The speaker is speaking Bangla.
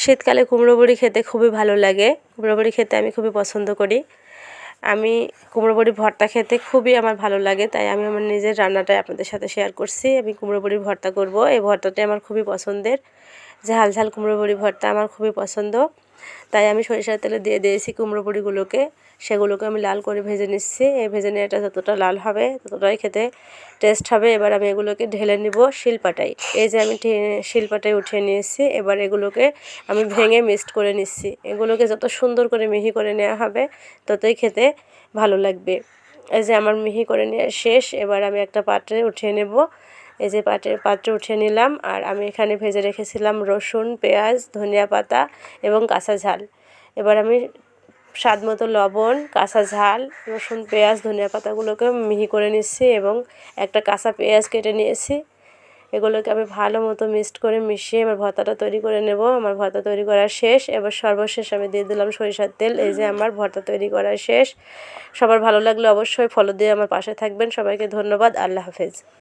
শীতকালে কুমড়ো বড়ি খেতে খুবই ভালো লাগে। কুমড়ো বড়ি খেতে আমি খুবই পছন্দ করি। আমি কুমড়ো বড়ি ভর্তা খেতে খুবই আমার ভালো লাগে, তাই আমি আমার নিজের রান্নাটাই আপনাদের সাথে শেয়ার করছি। আমি কুমড়ো বড়ির ভর্তা করব। এই ভর্তাটি আমার খুবই পছন্দের। ঝাল ঝাল কুমড়ো বড়ি ভর্তা আমার খুবই পছন্দ। তাই আমি সরিষার তেলে দিয়ে দিয়েছি কুমড়ো বড়িগুলোকে। সেগুলোকে আমি লাল করে ভেজে নিচ্ছি। এই ভেজে নেওয়াটা যতটা লাল হবে ততটাই খেতে টেস্ট হবে। এবার আমি এগুলোকে ঢেলে নিব শিলপাটায়। এই যে আমি শিলপাটায় উঠিয়ে নিয়েছি। এবার এগুলোকে আমি ভেঙে মিক্সড করে নিচ্ছি। এগুলোকে যত সুন্দর করে মিহি করে নেওয়া হবে ততই খেতে ভালো লাগবে। এই যে আমার মিহি করে নেওয়া শেষ। এবার আমি একটা পাত্রে উঠিয়ে নেব। এই যে পাত্রে উঠিয়ে নিলাম। আর আমি এখানে ভেজে রেখেছিলাম রসুন, পেঁয়াজ, ধনিয়া পাতা এবং কাঁচা ঝাল। এবার আমি স্বাদ মতো লবণ, কাঁচা ঝাল, রসুন, পেঁয়াজ, ধনিয়া পাতাগুলোকে মিহি করে নিচ্ছি এবং একটা কাঁচা পেঁয়াজ কেটে নিয়েছি। এগুলোকে আমি ভালো মতো মিক্সড করে মিশিয়ে আমার ভর্তাটা তৈরি করে নেব। আমার ভর্তা তৈরি করা শেষ। এবার সর্বশেষ আমি দিয়ে দিলাম সরিষার তেল। এই যে আমার ভর্তা তৈরি করা শেষ। সবার ভালো লাগলে অবশ্যই ফলো দিয়ে আমার পাশে থাকবেন। সবাইকে ধন্যবাদ। আল্লাহ হাফেজ।